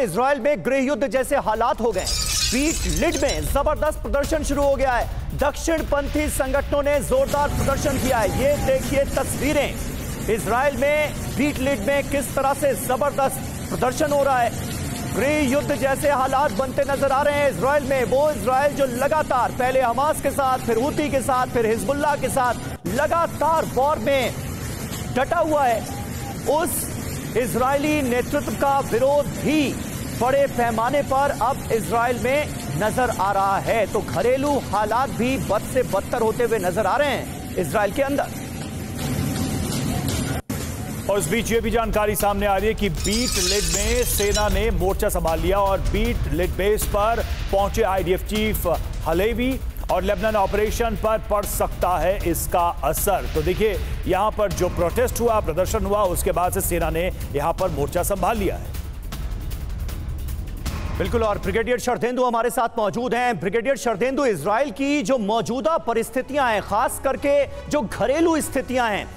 Israel में गृह युद्ध जैसे हालात हो गए। बीट लिड में जबरदस्त प्रदर्शन शुरू हो गया है। दक्षिणपंथी संगठनों ने जोरदार प्रदर्शन किया है। ये देखिए तस्वीरें इजराइल में बीट लिड में किस तरह से जबरदस्त प्रदर्शन हो रहा है। गृह युद्ध जैसे हालात बनते नजर आ रहे हैं इजराइल में। वो इजराइल जो लगातार पहले हमास के साथ, फिर हूती के साथ, फिर हिजबुल्लाह के साथ लगातार वॉर में डटा हुआ है, उस इजरायली नेतृत्व का विरोध भी बड़े पैमाने पर अब इजराइल में नजर आ रहा है। तो घरेलू हालात भी बद से बदतर होते हुए नजर आ रहे हैं इजराइल के अंदर। और इस बीच ये भी जानकारी सामने आ रही है कि बीट लिड में सेना ने मोर्चा संभाल लिया और बीट लिड बेस पर पहुंचे आईडीएफ चीफ हलेवी और लेबनान ऑपरेशन पर पड़ सकता है इसका असर। तो देखिए यहां पर जो प्रोटेस्ट हुआ, प्रदर्शन हुआ, उसके बाद से सेना ने यहां पर मोर्चा संभाल लिया है। बिल्कुल, और ब्रिगेडियर शरदेंदु हमारे साथ मौजूद हैं। ब्रिगेडियर शरदेंदु, इजराइल की जो मौजूदा परिस्थितियां हैं, खास करके जो घरेलू स्थितियां हैं,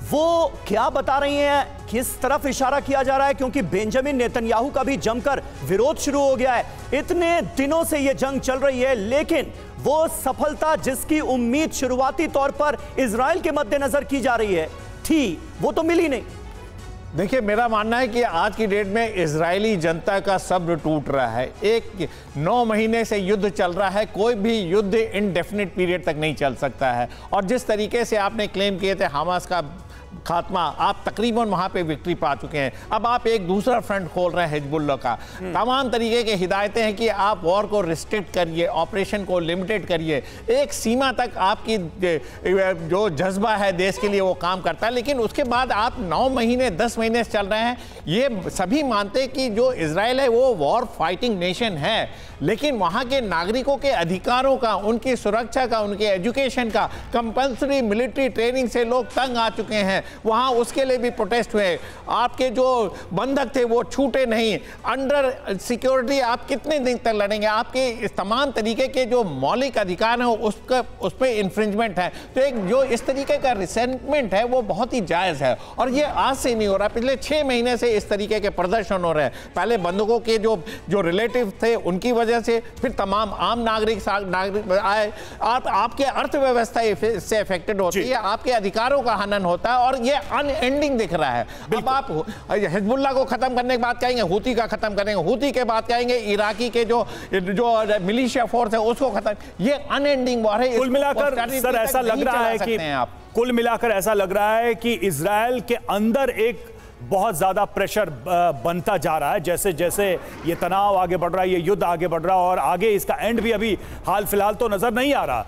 वो क्या बता रही हैं? किस तरफ इशारा किया जा रहा है? क्योंकि बेंजामिन नेतन्याहू का भी जमकर विरोध शुरू हो गया है। इतने दिनों से यह जंग चल रही है, लेकिन वो सफलता जिसकी उम्मीद शुरुआती तौर पर इजराइल के मद्देनजर की जा रही है थी, वो तो मिली नहीं। देखिए, मेरा मानना है कि आज की डेट में इजरायली जनता का सब्र टूट रहा है। 9 महीने से युद्ध चल रहा है। कोई भी युद्ध इनडेफिनिट पीरियड तक नहीं चल सकता है। और जिस तरीके से आपने क्लेम किए थे हमास का खात्मा, आप तकरीबन वहां पे विक्ट्री पा चुके हैं। अब आप एक दूसरा फ्रंट खोल रहे हैं हिजबुल्लाह का। तमाम तरीके की हिदायतें हैं कि आप वॉर को रिस्ट्रिक्ट करिए, ऑपरेशन को लिमिटेड करिए। एक सीमा तक आपकी जो जज्बा है देश के लिए वो काम करता है, लेकिन उसके बाद आप 9 महीने 10 महीने से चल रहे हैं। ये सभी मानते हैं कि जो इजराइल है वो वॉर फाइटिंग नेशन है, लेकिन वहां के नागरिकों के अधिकारों का, उनकी सुरक्षा का, उनके एजुकेशन का, कंपल्सरी मिलिट्री ट्रेनिंग से लोग तंग आ चुके हैं। वहां उसके लिए भी प्रोटेस्ट हुए। आपके जो बंधक थे वो छूटे नहीं। अंडर सिक्योरिटी आप कितने दिन तक लड़ेंगे? आपके इस तमाम तरीके के जो मौलिक अधिकार हैं उस पर इंफ्रिंजमेंट है। तो एक जो इस तरीके का रिसेंटमेंट है वो बहुत ही जायज है, और ये आज से नहीं हो रहा। पिछले 6 महीने से इस तरीके के प्रदर्शन हो रहे हैं। पहले बंधकों के जो रिलेटिव थे उनकी वजह से, फिर तमाम आम नागरिक आए। आपके अर्थव्यवस्था इससे अफेक्टेड होती है, आपके अधिकारों का हनन होता है, और ये अनएंडिंग दिख रहा है। अब आप हिजबुल्लाह को खत्म करने की बात कहेंगे, हूती का खत्म करेंगे, हूती के बात कहेंगे इराकी के जो मिलिशिया फोर्स है उसको खत्म। ये अनएंडिंग वॉर है। कुल मिलाकर सर ऐसा लग रहा है कि कुल मिलाकर ऐसा लग रहा है कि इजराइल के अंदर एक बहुत ज्यादा प्रेशर बनता जा रहा है। जैसे जैसे ये तनाव आगे बढ़ रहा है, ये युद्ध आगे बढ़ रहा है, और आगे इसका एंड भी अभी हाल फिलहाल तो नजर नहीं आ रहा।